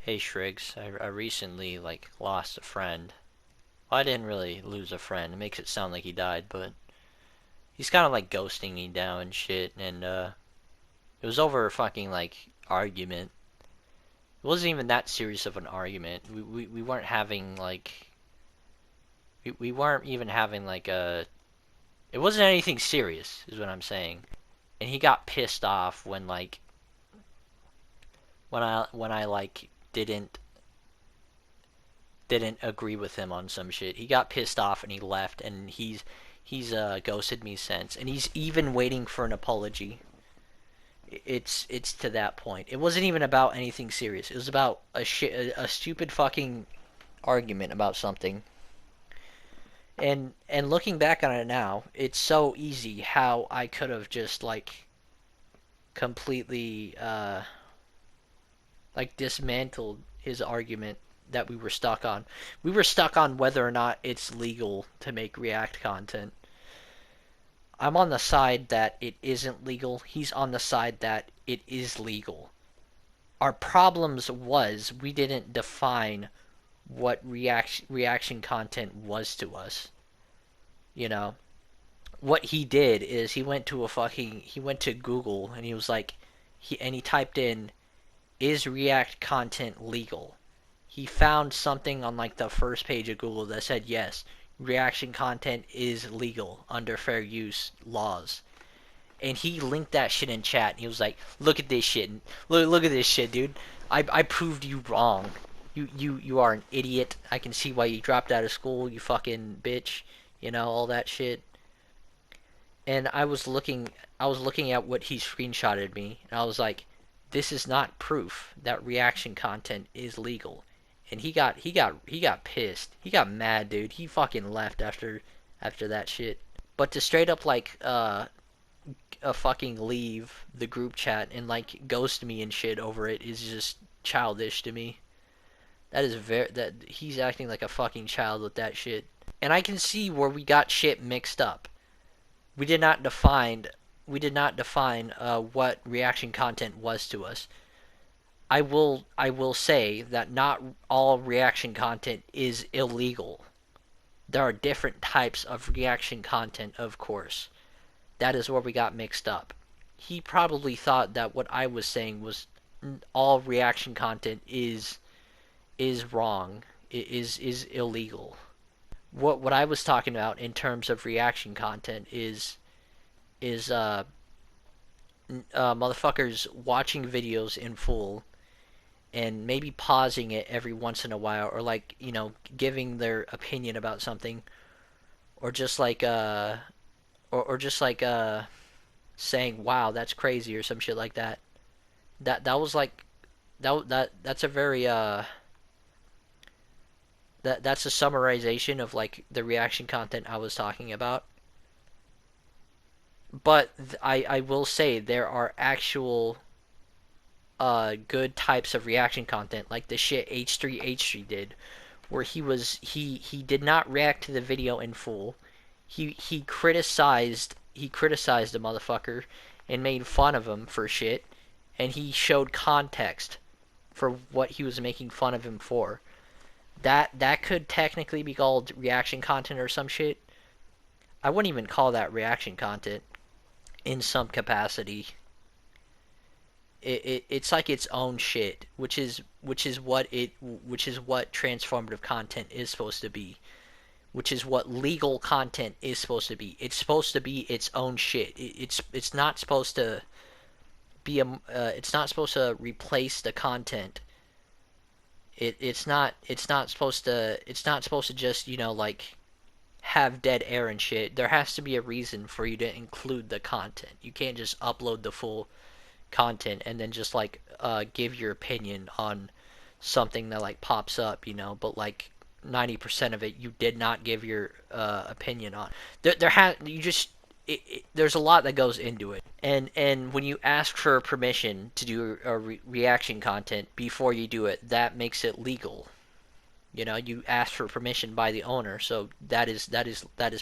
Hey Shriggs, I recently lost a friend. Well, I didn't really lose a friend. It makes it sound like he died, but he's kind of ghosting me now and shit. And it was over a fucking argument. It wasn't even that serious of an argument. We weren't having we weren't even having a. It wasn't anything serious, is what I'm saying. And he got pissed off when when I didn't agree with him on some shit. He got pissed off and he left, and he's ghosted me since, and he's even waiting for an apology. It's to that point. It wasn't even about anything serious. It was about a stupid fucking argument about something. And looking back on it now, it's so easy how I could have just completely dismantled his argument that we were stuck on. We were stuck on whether or not it's legal to make React content. I'm on the side that it isn't legal. He's on the side that it is legal. Our problems was we didn't define what reaction content was to us. You know, what he did is he went to Google and he was like he typed in, is React content legal? He found something on the first page of Google that said yes, reaction content is legal under fair use laws. And he linked that shit in chat. And he was like, "Look at this shit. Look at this shit, dude. I proved you wrong. You are an idiot. I can see why you dropped out of school. You fucking bitch. You know all that shit." And I was looking at what he screenshotted me, and I was like, "This is not proof that reaction content is legal." And he got pissed. He got mad, dude. He fucking left after that shit. But to straight up fucking leave the group chat and ghost me and shit over it is just childish to me. That he's acting like a fucking child with that shit. And I can see where we got shit mixed up. We did not define what reaction content was to us. I will say that not all reaction content is illegal. There are different types of reaction content, of course. That is where we got mixed up. He probably thought that what I was saying was all reaction content is wrong, is illegal. What I was talking about in terms of reaction content is motherfuckers watching videos in full and maybe pausing it every once in a while, or giving their opinion about something, or just or just saying wow, that's crazy, or some shit like that. That was that's a very that's a summarization of the reaction content I was talking about. But I will say there are actual good types of reaction content, like the shit H3H3 did, where he did not react to the video in full. He criticized the motherfucker and made fun of him for shit, and he showed context for what he was making fun of him for. That could technically be called reaction content or some shit. I wouldn't even call that reaction content in some capacity. It's like its own shit, which is what transformative content is supposed to be, which is what legal content is supposed to be. It's supposed to be its own shit. It's not supposed to be it's not supposed to replace the content. It's not supposed to just have dead air and shit. There has to be a reason for you to include the content. You can't just upload the full content and then just give your opinion on something that pops up, but 90% of it you did not give your opinion on. There has you just there's a lot that goes into it, and when you ask for permission to do a reaction content before you do it, that makes it legal. You ask for permission by the owner, so that is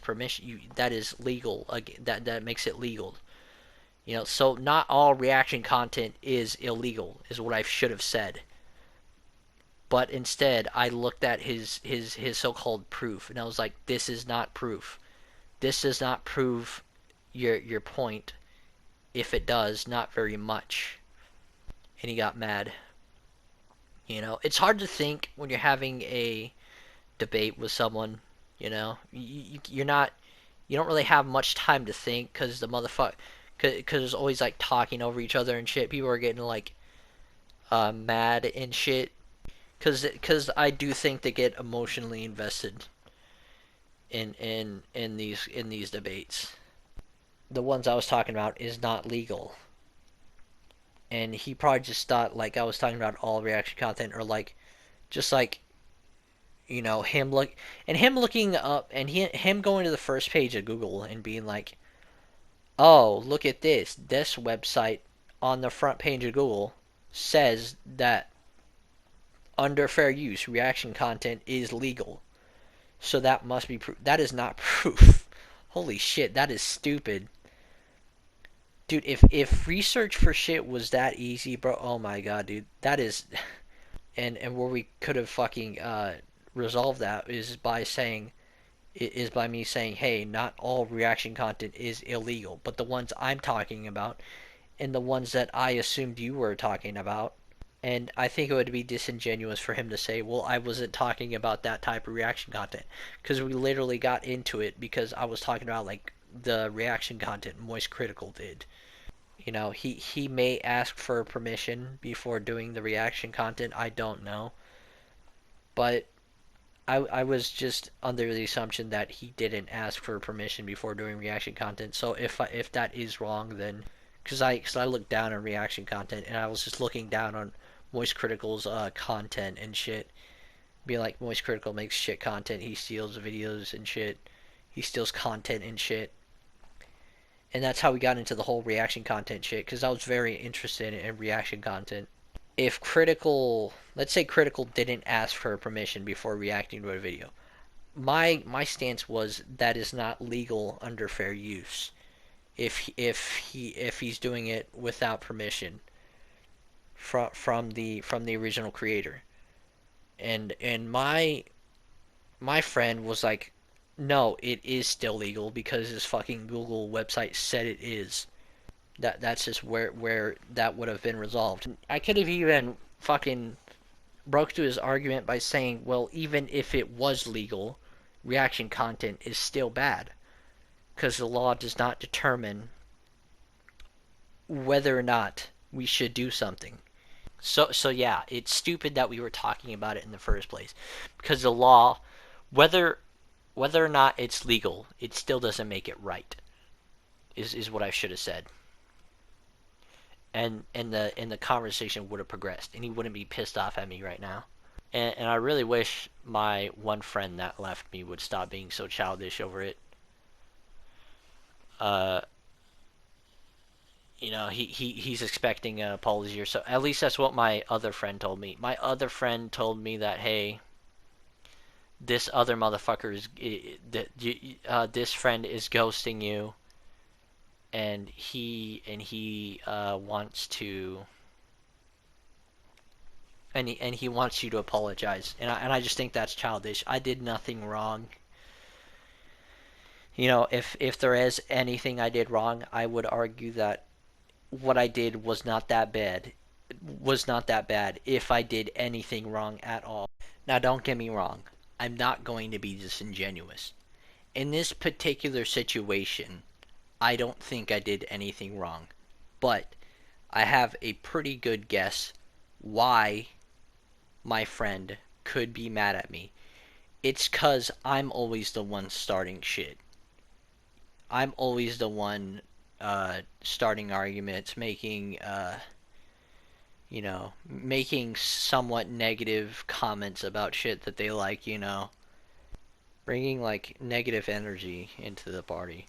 permission. That is legal. That makes it legal. So not all reaction content is illegal, is what I should have said. But instead, I looked at his so-called proof, and I was like, this is not proof. This does not prove your point. If it does, not very much. And he got mad. It's hard to think when you're having a debate with someone. You're not. You don't really have much time to think because the motherfucker, because it's always like talking over each other and shit. People are getting like mad and shit because I do think they get emotionally invested in these debates. The ones I was talking about is not legal, and he probably just thought like I was talking about all reaction content or like just like him looking up and him going to the first page of Google and being like, oh, look at this website on the front page of Google says that under fair use reaction content is legal. So that must be proof. That is not proof. Holy shit, that is stupid. Dude, if research for shit was that easy, bro, oh my god, dude. That is and where we could have fucking resolved that is by me saying, hey, not all reaction content is illegal, but the ones I'm talking about and the ones that I assumed you were talking about. And I think it would be disingenuous for him to say, well, I wasn't talking about that type of reaction content. Because we literally got into it because I was talking about, like, the reaction content Moist Critical did. He may ask for permission before doing the reaction content. I don't know. But I was just under the assumption that he didn't ask for permission before doing reaction content. So if that is wrong, then because I looked down on reaction content and I was just looking down on Moist Critical's content and shit, being like Moist Critical makes shit content. He steals videos and shit. He steals content and shit. And that's how we got into the whole reaction content shit because I was very interested in reaction content. If Critical, let's say Critical didn't ask for permission before reacting to a video, my stance was that is not legal under fair use. If he's doing it without permission from the original creator, and my friend was like, no, it is still legal because his fucking Google website said it is. That's just where that would have been resolved. I could have even fucking broke to his argument by saying, well, even if it was legal, reaction content is still bad because the law does not determine whether or not we should do something. So yeah, it's stupid that we were talking about it in the first place because the law, whether or not it's legal, it still doesn't make it right. Is what I should have said. And the conversation would have progressed, and he wouldn't be pissed off at me right now. And I really wish my one friend that left me would stop being so childish over it. He's expecting an apology or so. At least that's what my other friend told me. My other friend told me that, hey, this other motherfucker this friend is ghosting you, and he wants to, and he wants you to apologize, and I just think that's childish. I did nothing wrong. If there is anything I did wrong, I would argue that what I did was not that bad. If I did anything wrong at all. Now, don't get me wrong. I'm not going to be disingenuous. In this particular situation, I don't think I did anything wrong. But I have a pretty good guess why my friend could be mad at me. It's 'cause I'm always the one starting shit. I'm always the one starting arguments, making somewhat negative comments about shit that they like, bringing like negative energy into the party.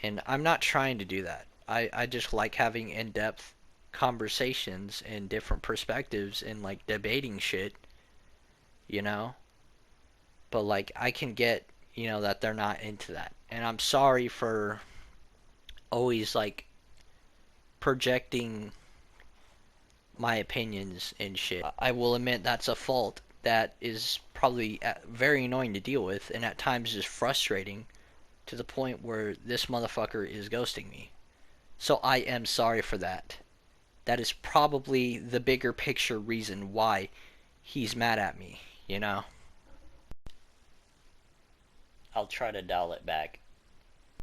And I'm not trying to do that. I just like having in-depth conversations and different perspectives and like debating shit, you know? But like I can get, that they're not into that. And I'm sorry for always like projecting my opinions and shit. I will admit that's a fault that is probably very annoying to deal with, and at times is frustrating to the point where this motherfucker is ghosting me. So I am sorry for that. That is probably the bigger picture reason why he's mad at me, you know? I'll try to dial it back.